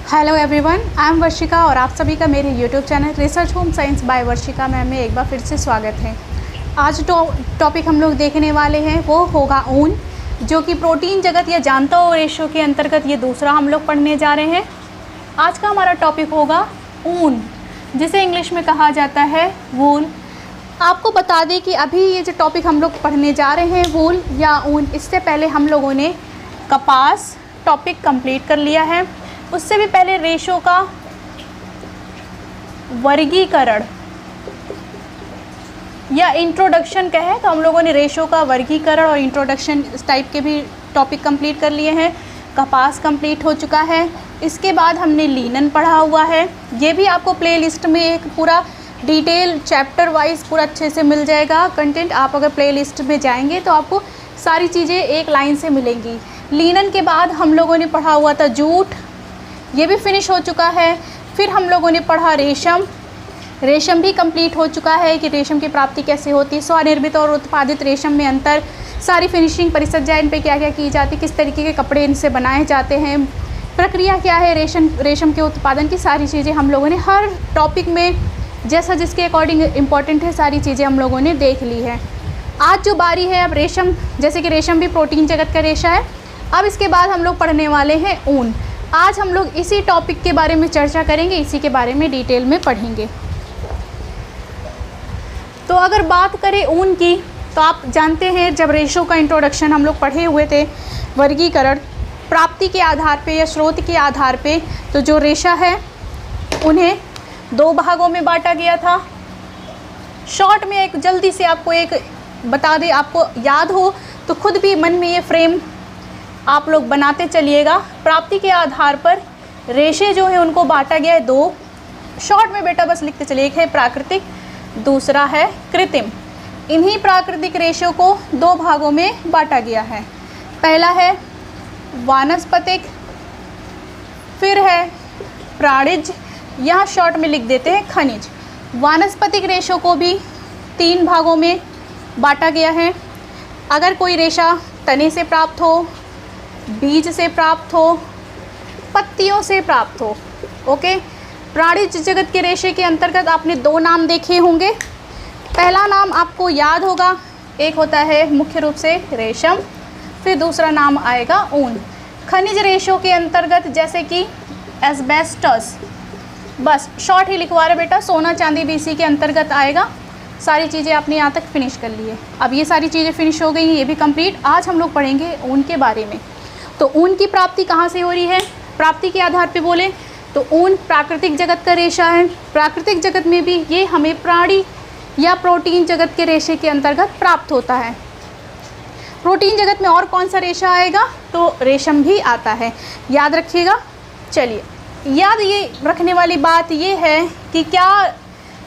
Hello everyone, I am Varshika और आप सभी का मेरे YouTube channel research home science by Varshika में एक बार फिर से स्वागत है। आज टॉपिक हम लोग देखने वाले हैं वो होगा ऊन, जो कि प्रोटीन जगत या जानता रेशो के अंतर्गत ये दूसरा हम लोग पढ़ने जा रहे हैं। आज का हमारा टॉपिक होगा ऊन, जिसे इंग्लिश में कहा जाता है वूल। आपको बता दें कि अभी ये जो टॉपिक हम लोग पढ़ने जा रहे हैं वूल या ऊन, इससे पहले हम लोगों ने कपास टॉपिक कंप्लीट कर लिया है। उससे भी पहले रेशो का वर्गीकरण या इंट्रोडक्शन कहे तो हम लोगों ने रेशो का वर्गीकरण और इंट्रोडक्शन इस टाइप के भी टॉपिक कंप्लीट कर लिए हैं। कपास कंप्लीट हो चुका है। इसके बाद हमने लीनन पढ़ा हुआ है। ये भी आपको प्लेलिस्ट में एक पूरा डिटेल चैप्टर वाइज पूरा अच्छे से मिल जाएगा कंटेंट। आप अगर प्लेलिस्ट में जाएंगे तो आपको सारी चीज़ें एक लाइन से मिलेंगी। लीनन के बाद हम लोगों ने पढ़ा हुआ था जूट, ये भी फिनिश हो चुका है। फिर हम लोगों ने पढ़ा रेशम, रेशम भी कंप्लीट हो चुका है कि रेशम की प्राप्ति कैसे होती है, स्वनिर्मित और उत्पादित रेशम में अंतर, सारी फिनिशिंग परिचर्या इन पे क्या क्या की जाती है, किस तरीके के कपड़े इनसे बनाए जाते हैं, प्रक्रिया क्या है रेशम के उत्पादन की, सारी चीज़ें हम लोगों ने हर टॉपिक में जैसा जिसके अकॉर्डिंग इम्पॉर्टेंट है सारी चीज़ें हम लोगों ने देख ली है। आज जो बारी है अब रेशम, जैसे कि रेशम भी प्रोटीन जगत का रेशा है। अब इसके बाद हम लोग पढ़ने वाले हैं ऊन। आज हम लोग इसी टॉपिक के बारे में चर्चा करेंगे, इसी के बारे में डिटेल में पढ़ेंगे। तो अगर बात करें ऊन की तो आप जानते हैं जब रेशो का इंट्रोडक्शन हम लोग पढ़े हुए थे, वर्गीकरण प्राप्ति के आधार पे या स्रोत के आधार पे, तो जो रेशा है उन्हें दो भागों में बांटा गया था। शॉर्ट में एक जल्दी से आपको एक बता दें, आपको याद हो तो खुद भी मन में ये फ्रेम आप लोग बनाते चलिएगा। प्राप्ति के आधार पर रेशे जो है उनको बांटा गया है दो। शॉर्ट में बेटा बस लिखते चलिए, एक है प्राकृतिक, दूसरा है कृत्रिम। इन्हीं प्राकृतिक रेशों को दो भागों में बांटा गया है। पहला है वानस्पतिक, फिर है प्राणिज, यहाँ शॉर्ट में लिख देते हैं खनिज। वानस्पतिक रेशों को भी तीन भागों में बांटा गया है। अगर कोई रेशा तने से प्राप्त हो, बीज से प्राप्त हो, पत्तियों से प्राप्त हो, ओके। प्राणिज जगत के रेशे के अंतर्गत आपने दो नाम देखे होंगे। पहला नाम आपको याद होगा, एक होता है मुख्य रूप से रेशम, फिर दूसरा नाम आएगा ऊन। खनिज रेशों के अंतर्गत जैसे कि एस्बेस्टस, बस शॉर्ट ही लिखवा रहे बेटा, सोना चांदी भी इसी के अंतर्गत आएगा। सारी चीज़ें आपने यहाँ तक फिनिश कर ली है। अब ये सारी चीज़ें फिनिश हो गई, ये भी कंप्लीट। आज हम लोग पढ़ेंगे ऊन के बारे में। तो ऊन की प्राप्ति कहाँ से हो रही है? प्राप्ति के आधार पे बोले तो ऊन प्राकृतिक जगत का रेशा है। प्राकृतिक जगत में भी ये हमें प्राणी या प्रोटीन जगत के रेशे के अंतर्गत प्राप्त होता है। प्रोटीन जगत में और कौन सा रेशा आएगा? तो रेशम भी आता है, याद रखिएगा। चलिए, याद ये रखने वाली बात ये है कि क्या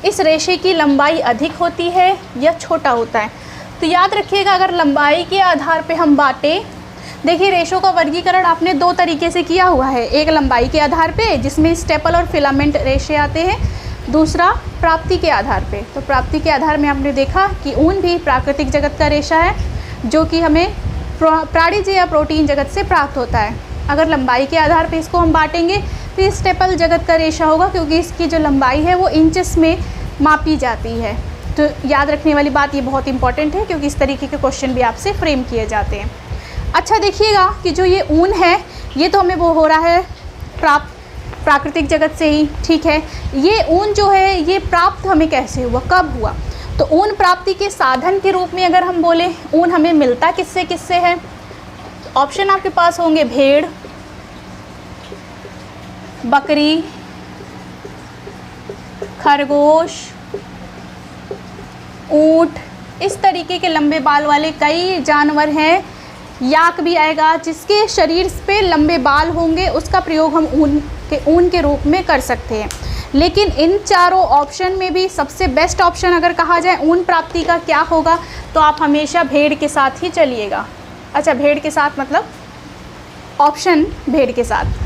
इस रेशे की लंबाई अधिक होती है या छोटा होता है। तो याद रखिएगा, अगर लंबाई के आधार पे हम बांटें, देखिए रेशों का वर्गीकरण आपने दो तरीके से किया हुआ है। एक लंबाई के आधार पे जिसमें स्टेपल और फिलामेंट रेशे आते हैं, दूसरा प्राप्ति के आधार पे। तो प्राप्ति के आधार में आपने देखा कि ऊन भी प्राकृतिक जगत का रेशा है जो कि हमें प्राणिज या प्रोटीन जगत से प्राप्त होता है। अगर लंबाई के आधार पे इसको हम बांटेंगे तो स्टेपल जगत का रेशा होगा, क्योंकि इसकी जो लंबाई है वो इंचेस में मापी जाती है। तो याद रखने वाली बात ये बहुत इंपॉर्टेंट है, क्योंकि इस तरीके के क्वेश्चन भी आपसे फ्रेम किए जाते हैं। अच्छा देखिएगा कि जो ये ऊन है ये तो हमें वो हो रहा है प्राकृतिक जगत से ही, ठीक है। ये ऊन जो है ये प्राप्त हमें कैसे हुआ, कब हुआ? तो ऊन प्राप्ति के साधन के रूप में अगर हम बोले ऊन हमें मिलता किससे किससे है, ऑप्शन आपके पास होंगे भेड़, बकरी, खरगोश, ऊंट, इस तरीके के लंबे बाल वाले कई जानवर हैं। याक भी आएगा, जिसके शरीर पे लंबे बाल होंगे, उसका प्रयोग हम ऊन के रूप में कर सकते हैं। लेकिन इन चारों ऑप्शन में भी सबसे बेस्ट ऑप्शन अगर कहा जाए ऊन प्राप्ति का क्या होगा, तो आप हमेशा भेड़ के साथ ही चलिएगा। अच्छा, भेड़ के साथ मतलब ऑप्शन भेड़ के साथ।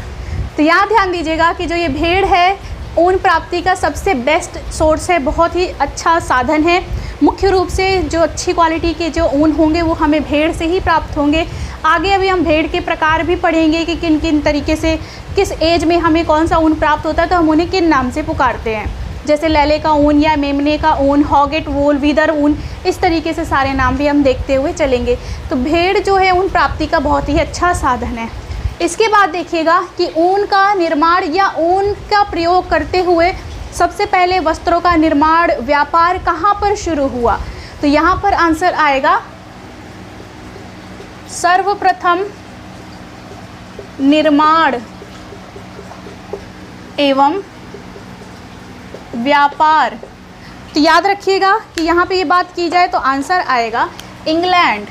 तो यहाँ ध्यान दीजिएगा कि जो ये भेड़ है ऊन प्राप्ति का सबसे बेस्ट सोर्स है, बहुत ही अच्छा साधन है। मुख्य रूप से जो अच्छी क्वालिटी के जो ऊन होंगे वो हमें भेड़ से ही प्राप्त होंगे। आगे अभी हम भेड़ के प्रकार भी पढ़ेंगे कि किन किन तरीके से, किस एज में हमें कौन सा ऊन प्राप्त होता है, तो हम उन्हें किन नाम से पुकारते हैं, जैसे लैले का ऊन या मेमने का ऊन, हॉगेट वूल, विदर ऊन, इस तरीके से सारे नाम भी हम देखते हुए चलेंगे। तो भेड़ जो है ऊन प्राप्ति का बहुत ही अच्छा साधन है। इसके बाद देखिएगा कि ऊन का निर्माण या ऊन का प्रयोग करते हुए सबसे पहले वस्त्रों का निर्माण व्यापार कहाँ पर शुरू हुआ, तो यहाँ पर आंसर आएगा सर्वप्रथम निर्माण एवं व्यापार। तो याद रखिएगा कि यहाँ पे ये बात की जाए तो आंसर आएगा इंग्लैंड।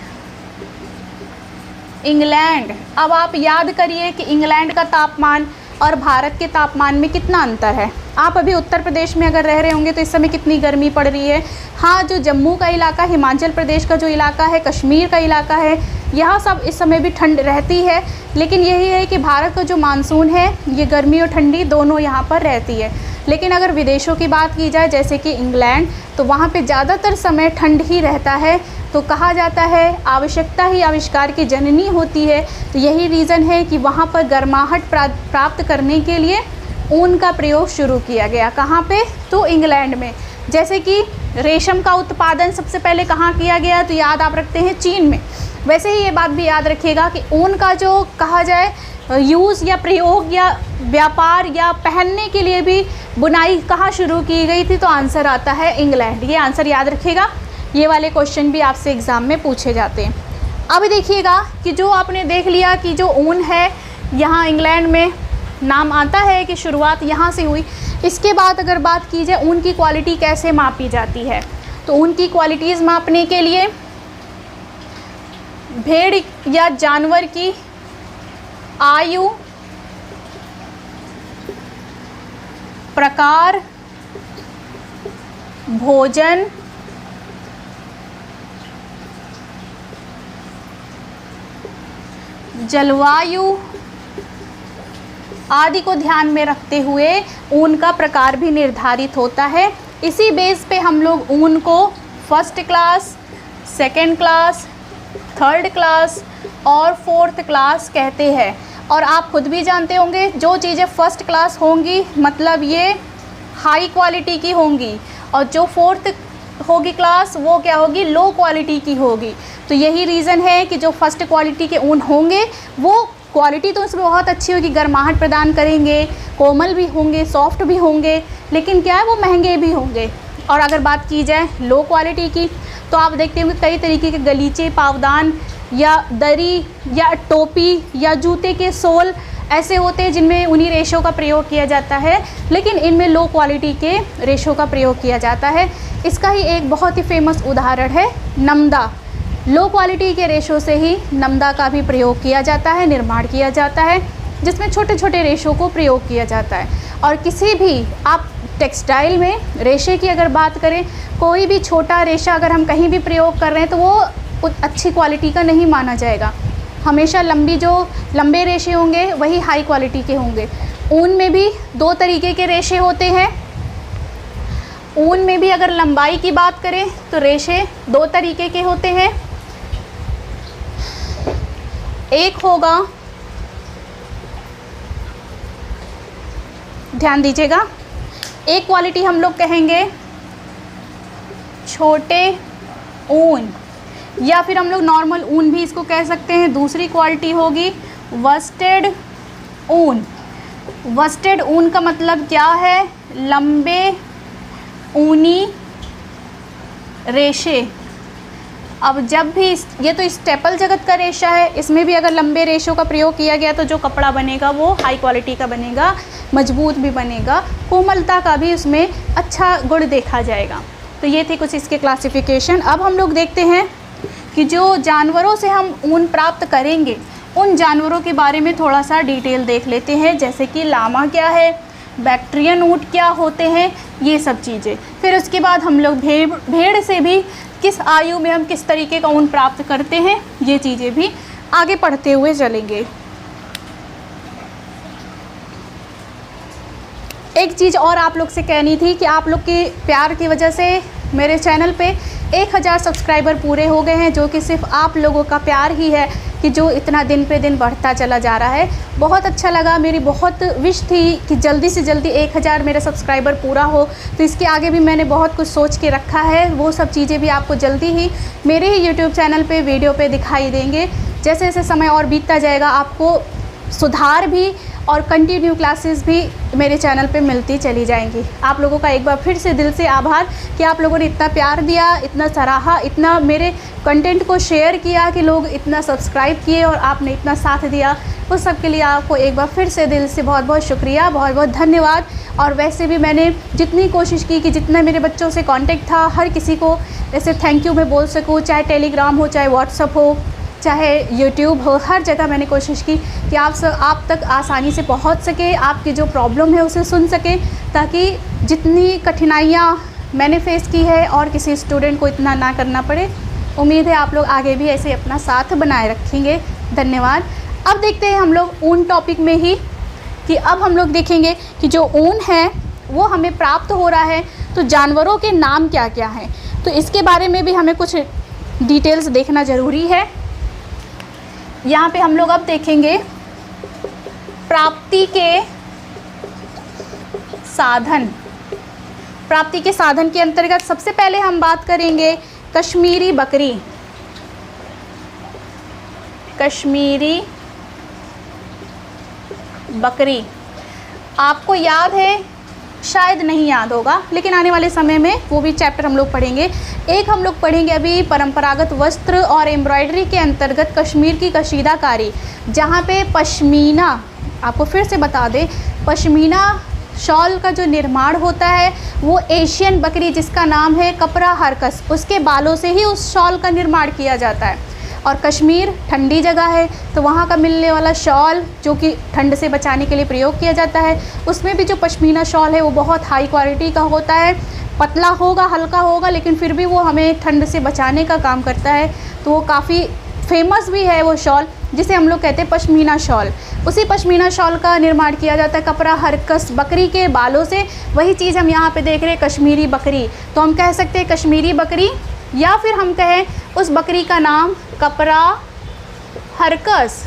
इंग्लैंड। अब आप याद करिए कि इंग्लैंड का तापमान और भारत के तापमान में कितना अंतर है। आप अभी उत्तर प्रदेश में अगर रह रहे होंगे तो इस समय कितनी गर्मी पड़ रही है। हाँ, जो जम्मू का इलाका, हिमाचल प्रदेश का जो इलाका है, कश्मीर का इलाका है, यहाँ सब इस समय भी ठंड रहती है, लेकिन यही है कि भारत का जो मानसून है ये गर्मी और ठंडी दोनों यहाँ पर रहती है। लेकिन अगर विदेशों की बात की जाए जैसे कि इंग्लैंड, तो वहाँ पे ज़्यादातर समय ठंड ही रहता है। तो कहा जाता है आवश्यकता ही आविष्कार की जननी होती है। तो यही रीज़न है कि वहाँ पर गर्माहट प्राप्त करने के लिए ऊन का प्रयोग शुरू किया गया। कहाँ पे? तो इंग्लैंड में। जैसे कि रेशम का उत्पादन सबसे पहले कहाँ किया गया, तो याद आप रखते हैं चीन में। वैसे ही ये बात भी याद रखिएगा कि ऊन का जो कहा जाए यूज़ या प्रयोग या व्यापार या पहनने के लिए भी बुनाई कहाँ शुरू की गई थी, तो आंसर आता है इंग्लैंड। ये आंसर याद रखिएगा, ये वाले क्वेश्चन भी आपसे एग्ज़ाम में पूछे जाते हैं। अब देखिएगा कि जो आपने देख लिया कि जो ऊन है यहाँ इंग्लैंड में नाम आता है कि शुरुआत यहाँ से हुई। इसके बाद अगर बात की जाए ऊन की क्वालिटी कैसे मापी जाती है, तो ऊन की क्वालिटीज़ मापने के लिए भेड़ या जानवर की आयु, प्रकार, भोजन, जलवायु आदि को ध्यान में रखते हुए ऊन का प्रकार भी निर्धारित होता है। इसी बेस पे हम लोग ऊन को first class, second class, third class और फोर्थ क्लास कहते हैं। और आप खुद भी जानते होंगे जो चीज़ें फर्स्ट क्लास होंगी मतलब ये हाई क्वालिटी की होंगी, और जो फोर्थ होगी क्लास वो क्या होगी, लो क्वालिटी की होगी। तो यही रीज़न है कि जो फर्स्ट क्वालिटी के ऊन होंगे वो क्वालिटी तो उसमें बहुत अच्छी होगी, गर्माहट प्रदान करेंगे, कोमल भी होंगे, सॉफ्ट भी होंगे, लेकिन क्या है वो महंगे भी होंगे। और अगर बात की जाए लो क्वालिटी की, तो आप देखते होंगे कई तरीके के गलीचे, पावदान या दरी या टोपी या जूते के सोल ऐसे होते हैं जिनमें उन्हीं रेशों का प्रयोग किया जाता है, लेकिन इनमें लो क्वालिटी के रेशों का प्रयोग किया जाता है। इसका ही एक बहुत ही फेमस उदाहरण है नमदा। लो क्वालिटी के रेशों से ही नमदा का भी प्रयोग किया जाता है, निर्माण किया जाता है, जिसमें छोटे छोटे रेशों को प्रयोग किया जाता है। और किसी भी आप टेक्सटाइल में रेशे की अगर बात करें, कोई भी छोटा रेशा अगर हम कहीं भी प्रयोग कर रहे हैं तो वो अच्छी क्वालिटी का नहीं माना जाएगा। हमेशा लंबे रेशे होंगे वही हाई क्वालिटी के होंगे। ऊन में भी दो तरीके के रेशे होते हैं। ऊन में भी अगर लंबाई की बात करें तो रेशे दो तरीके के होते हैं। एक होगा, ध्यान दीजिएगा, एक क्वालिटी हम लोग कहेंगे छोटे ऊन, या फिर हम लोग नॉर्मल ऊन भी इसको कह सकते हैं। दूसरी क्वालिटी होगी वस्टेड ऊन। वस्टेड ऊन का मतलब क्या है, लंबे ऊनी रेशे। अब जब भी ये तो स्टेपल जगत का रेशा है, इसमें भी अगर लंबे रेशों का प्रयोग किया गया तो जो कपड़ा बनेगा वो हाई क्वालिटी का बनेगा, मजबूत भी बनेगा, कोमलता का भी उसमें अच्छा गुण देखा जाएगा। तो ये थे कुछ इसके क्लासिफिकेशन। अब हम लोग देखते हैं कि जो जानवरों से हम ऊन प्राप्त करेंगे उन जानवरों के बारे में थोड़ा सा डिटेल देख लेते हैं, जैसे कि लामा क्या है, बैक्ट्रियन ऊँट क्या होते हैं, ये सब चीज़ें। फिर उसके बाद हम लोग भेड़ से भी किस आयु में हम किस तरीके का ऊन प्राप्त करते हैं, ये चीज़ें भी आगे पढ़ते हुए चलेंगे। एक चीज़ और आप लोग से कहनी थी कि आप लोग के प्यार की वजह से मेरे चैनल पे 1000 सब्सक्राइबर पूरे हो गए हैं, जो कि सिर्फ आप लोगों का प्यार ही है कि जो इतना दिन पे दिन बढ़ता चला जा रहा है। बहुत अच्छा लगा, मेरी बहुत विश थी कि जल्दी से जल्दी 1000 मेरा सब्सक्राइबर पूरा हो। तो इसके आगे भी मैंने बहुत कुछ सोच के रखा है, वो सब चीज़ें भी आपको जल्दी ही मेरे ही यूट्यूब चैनल पे वीडियो पे दिखाई देंगे। जैसे जैसे समय और बीतता जाएगा आपको सुधार भी और कंटिन्यू क्लासेस भी मेरे चैनल पे मिलती चली जाएंगी। आप लोगों का एक बार फिर से दिल से आभार कि आप लोगों ने इतना प्यार दिया, इतना सराहा, इतना मेरे कंटेंट को शेयर किया, कि लोग इतना सब्सक्राइब किए और आपने इतना साथ दिया। उस सब के लिए आपको एक बार फिर से दिल से बहुत बहुत शुक्रिया, बहुत बहुत धन्यवाद। और वैसे भी मैंने जितनी कोशिश की कि जितना मेरे बच्चों से कांटेक्ट था, हर किसी को ऐसे थैंक यू मैं बोल सकूँ, चाहे टेलीग्राम हो, चाहे व्हाट्सअप हो, चाहे यूट्यूब हो, हर जगह मैंने कोशिश की कि आप तक आसानी से पहुंच सके, आपकी जो प्रॉब्लम है उसे सुन सके, ताकि जितनी कठिनाइयाँ मैंने फेस की है और किसी स्टूडेंट को इतना ना करना पड़े। उम्मीद है आप लोग आगे भी ऐसे अपना साथ बनाए रखेंगे। धन्यवाद। अब देखते हैं हम लोग ऊन टॉपिक में ही, कि अब हम लोग देखेंगे कि जो ऊन है वो हमें प्राप्त हो रहा है, तो जानवरों के नाम क्या क्या हैं, तो इसके बारे में भी हमें कुछ डिटेल्स देखना ज़रूरी है। यहाँ पे हम लोग अब देखेंगे प्राप्ति के साधन। प्राप्ति के साधन के अंतर्गत सबसे पहले हम बात करेंगे कश्मीरी बकरी। कश्मीरी बकरी आपको याद है, शायद नहीं याद होगा, लेकिन आने वाले समय में वो भी चैप्टर हम लोग पढ़ेंगे। एक हम लोग पढ़ेंगे अभी परंपरागत वस्त्र और एम्ब्रॉयडरी के अंतर्गत कश्मीर की कशीदाकारी, जहाँ पे पश्मीना, आपको फिर से बता दें, पश्मीना शॉल का जो निर्माण होता है वो एशियन बकरी जिसका नाम है कपरा हरकस, उसके बालों से ही उस शॉल का निर्माण किया जाता है। और कश्मीर ठंडी जगह है, तो वहाँ का मिलने वाला शॉल जो कि ठंड से बचाने के लिए प्रयोग किया जाता है, उसमें भी जो पश्मीना शॉल है वो बहुत हाई क्वालिटी का होता है। पतला होगा, हल्का होगा, लेकिन फिर भी वो हमें ठंड से बचाने का काम करता है। तो वो काफ़ी फेमस भी है वो शॉल, जिसे हम लोग कहते हैं पश्मीना शॉल। उसी पश्मीना शॉल का निर्माण किया जाता है कपरा हरकस बकरी के बालों से। वही चीज़ हम यहाँ पे देख रहे हैं, कश्मीरी बकरी। तो हम कह सकते हैं कश्मीरी बकरी, या फिर हम कहें उस बकरी का नाम कपरा हरकस।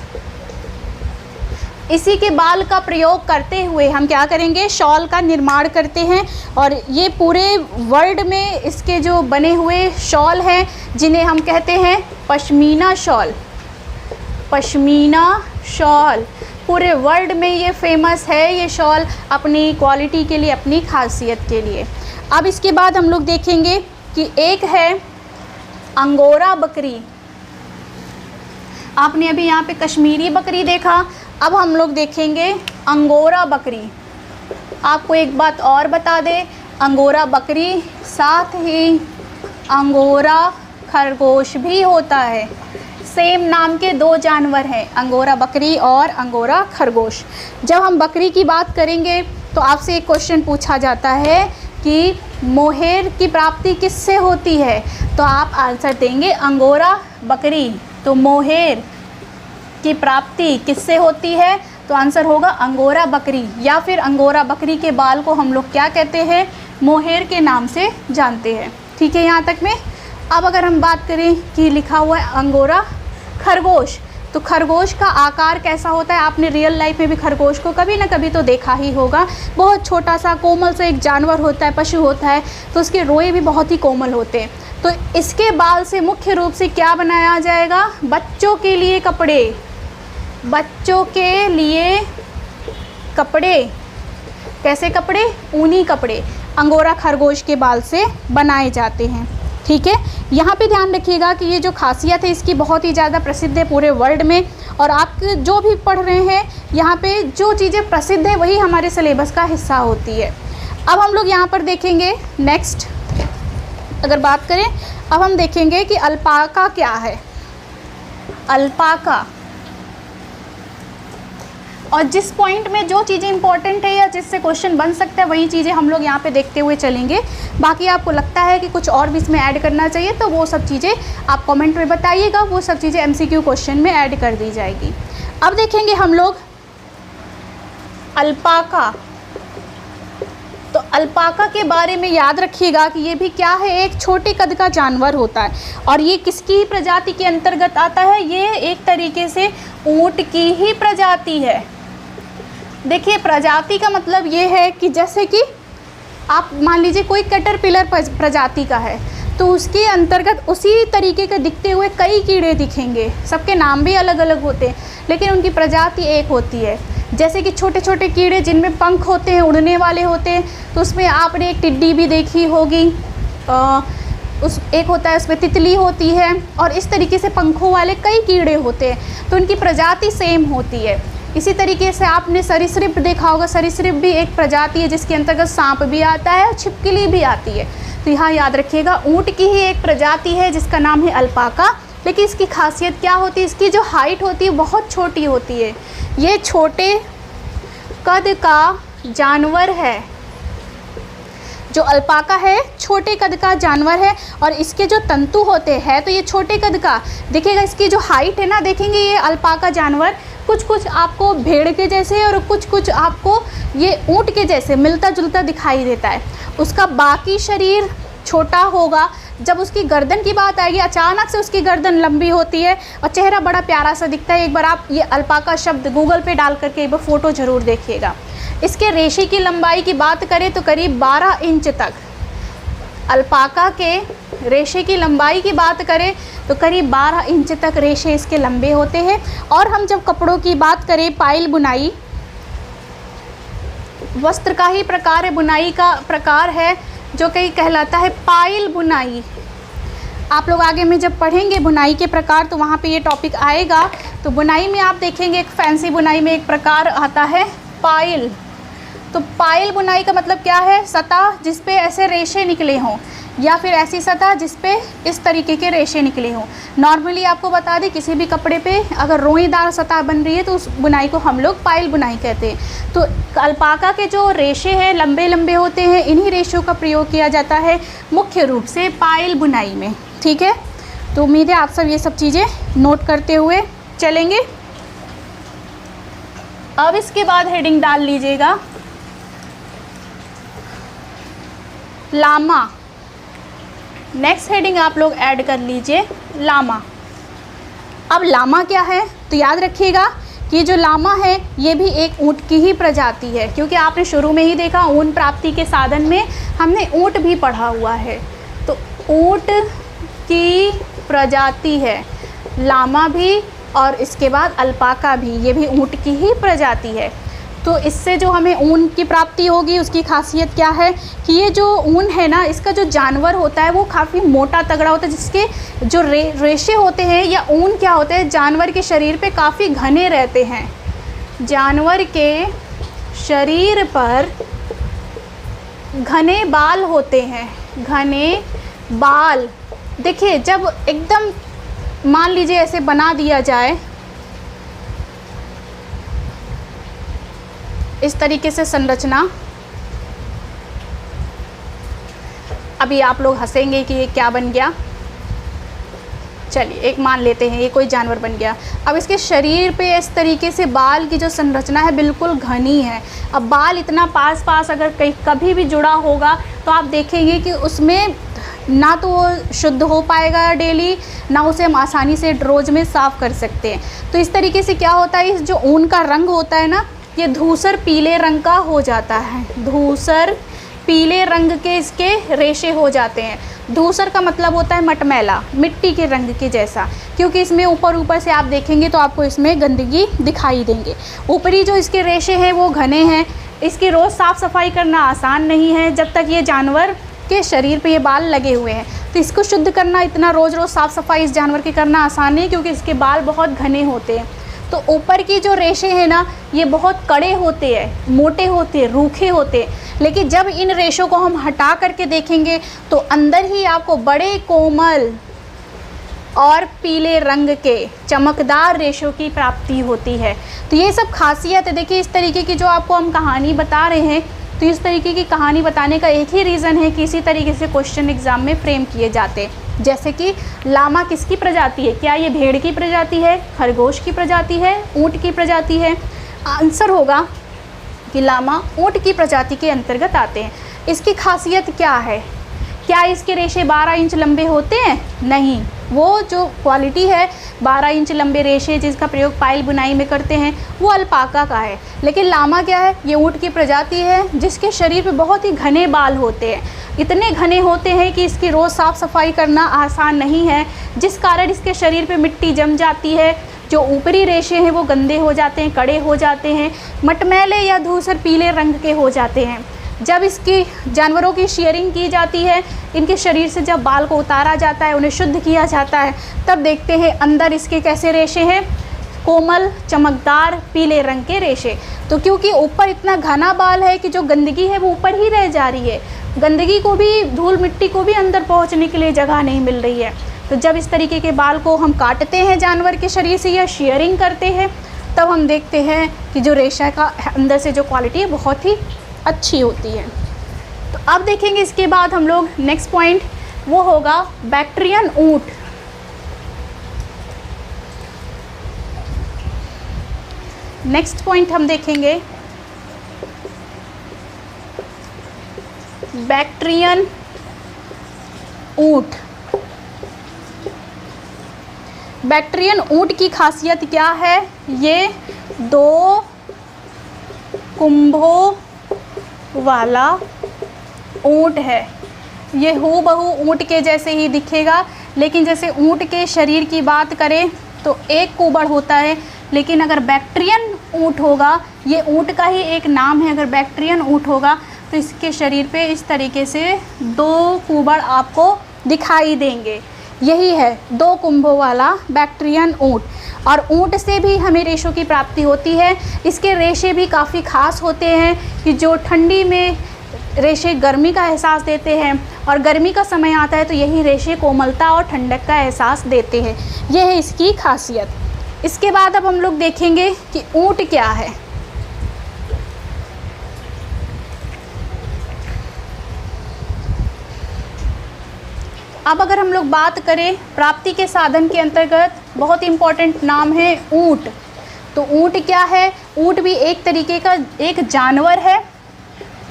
इसी के बाल का प्रयोग करते हुए हम क्या करेंगे, शॉल का निर्माण करते हैं। और ये पूरे वर्ल्ड में इसके जो बने हुए शॉल हैं, जिन्हें हम कहते हैं पश्मीना शॉल। पश्मीना शॉल पूरे वर्ल्ड में ये फेमस है, ये शॉल अपनी क्वालिटी के लिए, अपनी खासियत के लिए। अब इसके बाद हम लोग देखेंगे कि एक है अंगोरा बकरी। आपने अभी यहाँ पे कश्मीरी बकरी देखा, अब हम लोग देखेंगे अंगोरा बकरी। आपको एक बात और बता दें, अंगोरा बकरी साथ ही अंगोरा खरगोश भी होता है। सेम नाम के दो जानवर हैं, अंगोरा बकरी और अंगोरा खरगोश। जब हम बकरी की बात करेंगे तो आपसे एक क्वेश्चन पूछा जाता है कि मोहेर की प्राप्ति किससे होती है, तो आप आंसर देंगे अंगोरा बकरी। तो मोहेर की प्राप्ति किससे होती है, तो आंसर होगा अंगोरा बकरी, या फिर अंगोरा बकरी के बाल को हम लोग क्या कहते हैं, मोहेर के नाम से जानते हैं। ठीक है, यहाँ तक में। अब अगर हम बात करें कि लिखा हुआ है अंगोरा खरगोश, तो खरगोश का आकार कैसा होता है, आपने रियल लाइफ में भी खरगोश को कभी ना कभी तो देखा ही होगा। बहुत छोटा सा कोमल सा एक जानवर होता है, पशु होता है, तो उसके रोए भी बहुत ही कोमल होते हैं। तो इसके बाल से मुख्य रूप से क्या बनाया जाएगा, बच्चों के लिए कपड़े। बच्चों के लिए कपड़े, कैसे कपड़े, ऊनी कपड़े अंगोरा खरगोश के बाल से बनाए जाते हैं। ठीक है, यहाँ पे ध्यान रखिएगा कि ये जो खासियत है इसकी बहुत ही ज़्यादा प्रसिद्ध है पूरे वर्ल्ड में। और आप जो भी पढ़ रहे हैं यहाँ पे जो चीज़ें प्रसिद्ध है वही हमारे सिलेबस का हिस्सा होती है। अब हम लोग यहाँ पर देखेंगे नेक्स्ट, अगर बात करें, अब हम देखेंगे कि अल्पाका क्या है। अल्पाका, और जिस पॉइंट में जो चीज़ें इंपॉर्टेंट है या जिससे क्वेश्चन बन सकता है वही चीज़ें हम लोग यहाँ पे देखते हुए चलेंगे। बाकी आपको लगता है कि कुछ और भी इसमें ऐड करना चाहिए तो वो सब चीज़ें आप कमेंट में बताइएगा, वो सब चीज़ें MCQ क्वेश्चन में ऐड कर दी जाएगी। अब देखेंगे हम लोग अल्पाका। तो तो अल्पाका के बारे में याद रखिएगा कि ये भी क्या है, एक छोटे कद का जानवर होता है और ये किसकी प्रजाति के अंतर्गत आता है, ये एक तरीके से ऊंट की ही प्रजाति है। देखिए प्रजाति का मतलब ये है कि जैसे कि आप मान लीजिए कोई कैटरपिलर प्रजाति का है तो उसके अंतर्गत उसी तरीके के दिखते हुए कई कीड़े दिखेंगे, सबके नाम भी अलग अलग होते हैं लेकिन उनकी प्रजाति एक होती है। जैसे कि छोटे छोटे कीड़े जिनमें पंख होते हैं, उड़ने वाले होते हैं, तो उसमें आपने एक टिड्डी भी देखी होगी, उस एक होता है उसमें तितली होती है और इस तरीके से पंखों वाले कई कीड़े होते हैं, तो उनकी प्रजाति सेम होती है। इसी तरीके से आपने सरीसृप देखा होगा, सरीसृप भी एक प्रजाति है जिसके अंतर्गत सांप भी आता है और छिपकली भी आती है। तो यहाँ याद रखिएगा ऊँट की ही एक प्रजाति है जिसका नाम है अल्पाका। लेकिन इसकी खासियत क्या होती है, इसकी जो हाइट होती है बहुत छोटी होती है। ये छोटे कद का जानवर है, जो अल्पाका है छोटे कद का जानवर है और इसके जो तंतु होते हैं तो ये छोटे कद का देखिएगा। इसकी जो हाइट है ना, देखेंगे ये अल्पाका जानवर कुछ कुछ आपको भेड़ के जैसे और कुछ कुछ आपको ये ऊँट के जैसे मिलता जुलता दिखाई देता है। उसका बाकी शरीर छोटा होगा। जब उसकी गर्दन की बात आएगी अचानक से उसकी गर्दन लंबी होती है और चेहरा बड़ा प्यारा सा दिखता है। एक बार आप ये अल्पाका शब्द गूगल पे डाल करके एक बार फ़ोटो ज़रूर देखिएगा। इसके रेशे की लंबाई की बात करें तो करीब 12 इंच तक, अल्पाका के रेशे की लंबाई की बात करें तो करीब 12 इंच तक रेशे इसके लंबे होते हैं। और हम जब कपड़ों की बात करें, पाइल बुनाई वस्त्र का ही प्रकार है, बुनाई का प्रकार है जो कहीं कहलाता है पाइल बुनाई। आप लोग आगे में जब पढ़ेंगे बुनाई के प्रकार तो वहाँ पे ये टॉपिक आएगा। तो बुनाई में आप देखेंगे एक फैंसी बुनाई में एक प्रकार आता है पाइल। तो पाइल बुनाई का मतलब क्या है, सतह जिस पे ऐसे रेशे निकले हों या फिर ऐसी सतह जिस पे इस तरीके के रेशे निकले हों। नॉर्मली आपको बता दें किसी भी कपड़े पे अगर रोईदार सतह बन रही है तो उस बुनाई को हम लोग पाइल बुनाई कहते हैं। तो अल्पाका के जो रेशे हैं लंबे लंबे होते हैं, इन्हीं रेशों का प्रयोग किया जाता है मुख्य रूप से पाइल बुनाई में। ठीक है, तो उम्मीद है आप सब ये सब चीज़ें नोट करते हुए चलेंगे। अब इसके बाद हेडिंग डाल लीजिएगा लामा। नेक्स्ट हेडिंग आप लोग ऐड कर लीजिए लामा। अब लामा क्या है तो याद रखिएगा कि जो लामा है ये भी एक ऊँट की ही प्रजाति है, क्योंकि आपने शुरू में ही देखा ऊन प्राप्ति के साधन में हमने ऊँट भी पढ़ा हुआ है। तो ऊँट की प्रजाति है लामा भी और इसके बाद अल्पाका भी, ये भी ऊँट की ही प्रजाति है। तो इससे जो हमें ऊन की प्राप्ति होगी उसकी खासियत क्या है कि ये जो ऊन है ना, इसका जो जानवर होता है वो काफ़ी मोटा तगड़ा होता है, जिसके जो रेशे होते हैं या ऊन क्या होते हैं जानवर के शरीर पे काफ़ी घने रहते हैं। जानवर के शरीर पर घने बाल होते हैं, घने बाल। देखिए जब एकदम मान लीजिए ऐसे बना दिया जाए इस तरीके से संरचना, अभी आप लोग हंसेंगे कि ये क्या बन गया। चलिए एक मान लेते हैं ये कोई जानवर बन गया। अब इसके शरीर पे इस तरीके से बाल की जो संरचना है बिल्कुल घनी है। अब बाल इतना पास पास अगर कहीं कभी भी जुड़ा होगा तो आप देखेंगे कि उसमें ना तो वो शुद्ध हो पाएगा डेली, ना उसे हम आसानी से रोज़ में साफ़ कर सकते हैं। तो इस तरीके से क्या होता है, इस जो ऊन का रंग होता है ना ये धूसर पीले रंग का हो जाता है। धूसर पीले रंग के इसके रेशे हो जाते हैं। धूसर का मतलब होता है मटमैला, मिट्टी के रंग के जैसा, क्योंकि इसमें ऊपर से आप देखेंगे तो आपको इसमें गंदगी दिखाई देंगे। ऊपरी जो इसके रेशे हैं वो घने हैं। इसकी रोज़ साफ़ सफाई करना आसान नहीं है जब तक ये जानवर के शरीर पे ये बाल लगे हुए हैं। तो इसको शुद्ध करना, इतना रोज़ साफ़ सफाई इस जानवर की करना आसान नहीं है, क्योंकि इसके बाल बहुत घने होते हैं। तो ऊपर की जो रेशे हैं ना ये बहुत कड़े होते हैं, मोटे होते हैं, रूखे होते हैं। लेकिन जब इन रेशों को हम हटा करके देखेंगे तो अंदर ही आपको बड़े कोमल और पीले रंग के चमकदार रेशों की प्राप्ति होती है। तो ये सब खासियत है। देखिए इस तरीके की जो आपको हम कहानी बता रहे हैं, तो इस तरीके की कहानी बताने का एक ही रीज़न है कि इसी तरीके से क्वेश्चन एग्ज़ाम में फ्रेम किए जाते हैं। जैसे कि लामा किसकी प्रजाति है, क्या ये भेड़ की प्रजाति है, खरगोश की प्रजाति है, ऊँट की प्रजाति है। आंसर होगा कि लामा ऊँट की प्रजाति के अंतर्गत आते हैं। इसकी खासियत क्या है? क्या इसके रेशे 12 इंच लंबे होते हैं? नहीं, वो जो क्वालिटी है 12 इंच लंबे रेशे जिसका प्रयोग पायल बुनाई में करते हैं वो अल्पाका का है। लेकिन लामा क्या है? ये ऊँट की प्रजाति है जिसके शरीर पे बहुत ही घने बाल होते हैं। इतने घने होते हैं कि इसकी रोज़ साफ़ सफाई करना आसान नहीं है, जिस कारण इसके शरीर पे मिट्टी जम जाती है। जो ऊपरी रेशे हैं वो गंदे हो जाते हैं, कड़े हो जाते हैं, मटमैले या धूसर पीले रंग के हो जाते हैं। जब इसकी जानवरों की शेयरिंग की जाती है, इनके शरीर से जब बाल को उतारा जाता है, उन्हें शुद्ध किया जाता है, तब देखते हैं अंदर इसके कैसे रेशे हैं, कोमल चमकदार पीले रंग के रेशे। तो क्योंकि ऊपर इतना घना बाल है कि जो गंदगी है वो ऊपर ही रह जा रही है, गंदगी को भी, धूल मिट्टी को भी अंदर पहुंचने के लिए जगह नहीं मिल रही है। तो जब इस तरीके के बाल को हम काटते हैं जानवर के शरीर से या शेयरिंग करते हैं, तब हम देखते हैं कि जो रेशा का अंदर से जो क्वालिटी है बहुत ही अच्छी होती है। तो अब देखेंगे इसके बाद हम लोग नेक्स्ट पॉइंट, वो होगा बैक्ट्रियन ऊँट। नेक्स्ट पॉइंट हम देखेंगे बैक्ट्रियन ऊँट। बैक्ट्रियन ऊँट की खासियत क्या है? ये 2 कुंभों वाला ऊँट है। ये हूबहू ऊँट के जैसे ही दिखेगा, लेकिन जैसे ऊँट के शरीर की बात करें तो एक कुबड़ होता है, लेकिन अगर बैक्ट्रियन ऊँट होगा, ये ऊँट का ही एक नाम है, अगर बैक्ट्रियन ऊँट होगा तो इसके शरीर पे इस तरीके से 2 कुबड़ आपको दिखाई देंगे। यही है 2 कुंभों वाला बैक्ट्रियन ऊँट। और ऊँट से भी हमें रेशों की प्राप्ति होती है। इसके रेशे भी काफ़ी खास होते हैं कि जो ठंडी में रेशे गर्मी का एहसास देते हैं और गर्मी का समय आता है तो यही रेशे कोमलता और ठंडक का एहसास देते हैं। यह है इसकी खासियत। इसके बाद अब हम लोग देखेंगे कि ऊँट क्या है। अब अगर हम लोग बात करें प्राप्ति के साधन के अंतर्गत, बहुत इम्पॉर्टेंट नाम है ऊँट। तो ऊँट क्या है? ऊँट भी एक तरीके का एक जानवर है।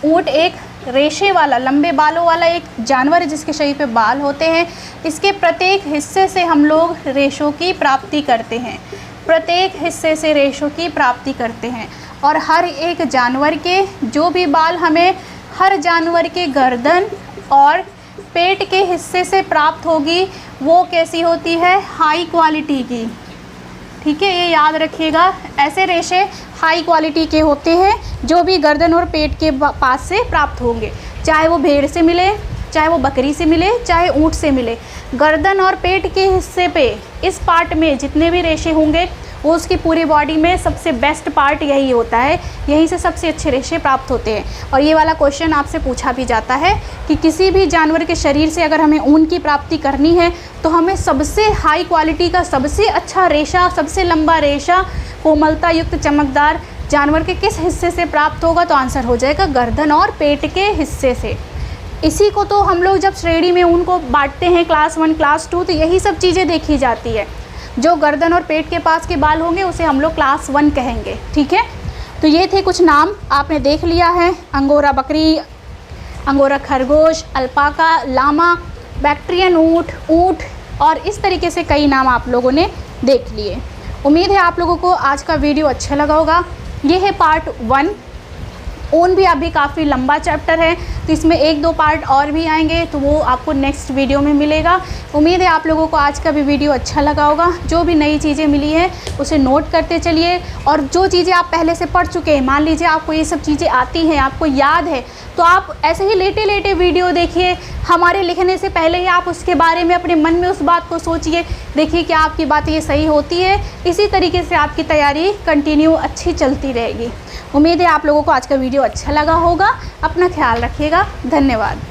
ऊँट एक रेशे वाला, लंबे बालों वाला एक जानवर है जिसके शरीर पे बाल होते हैं। इसके प्रत्येक हिस्से से हम लोग रेशों की प्राप्ति करते हैं, प्रत्येक हिस्से से रेशों की प्राप्ति करते हैं। और हर एक जानवर के जो भी बाल हमें हर जानवर के गर्दन और पेट के हिस्से से प्राप्त होगी, वो कैसी होती है? हाई क्वालिटी की। ठीक है, ये याद रखिएगा, ऐसे रेशे हाई क्वालिटी के होते हैं जो भी गर्दन और पेट के पास से प्राप्त होंगे, चाहे वो भेड़ से मिले, चाहे वो बकरी से मिले, चाहे ऊँट से मिले। गर्दन और पेट के हिस्से पे, इस पार्ट में जितने भी रेशे होंगे वो उसकी पूरी बॉडी में सबसे बेस्ट पार्ट यही होता है, यहीं से सबसे अच्छे रेशे प्राप्त होते हैं। और ये वाला क्वेश्चन आपसे पूछा भी जाता है कि किसी भी जानवर के शरीर से अगर हमें ऊन की प्राप्ति करनी है तो हमें सबसे हाई क्वालिटी का, सबसे अच्छा रेशा, सबसे लंबा रेशा, कोमलता युक्त चमकदार जानवर के किस हिस्से से प्राप्त होगा? तो आंसर हो जाएगा गर्दन और पेट के हिस्से से। इसी को तो हम लोग जब श्रेणी में उनको बांटते हैं क्लास 1, क्लास 2, तो यही सब चीज़ें देखी जाती है। जो गर्दन और पेट के पास के बाल होंगे उसे हम लोग क्लास 1 कहेंगे। ठीक है, तो ये थे कुछ नाम आपने देख लिया है। अंगोरा बकरी, अंगोरा खरगोश, अल्पाका, लामा, बैक्ट्रियन ऊँट, ऊँट और इस तरीके से कई नाम आप लोगों ने देख लिए। उम्मीद है आप लोगों को आज का वीडियो अच्छा लगा होगा। ये है पार्ट 1। ऊन भी अभी काफ़ी लंबा चैप्टर है, तो इसमें 1-2 पार्ट और भी आएंगे, तो वो आपको नेक्स्ट वीडियो में मिलेगा। उम्मीद है आप लोगों को आज का भी वीडियो अच्छा लगा होगा। जो भी नई चीज़ें मिली हैं उसे नोट करते चलिए, और जो चीज़ें आप पहले से पढ़ चुके हैं, मान लीजिए आपको ये सब चीज़ें आती हैं, आपको याद है, तो आप ऐसे ही लेटे लेटे वीडियो देखिए। हमारे लिखने से पहले ही आप उसके बारे में अपने मन में उस बात को सोचिए, देखिए क्या आपकी बात ये सही होती है। इसी तरीके से आपकी तैयारी कंटिन्यू अच्छी चलती रहेगी। उम्मीद है आप लोगों को आज का वीडियो अच्छा लगा होगा। अपना ख्याल रखिएगा। धन्यवाद।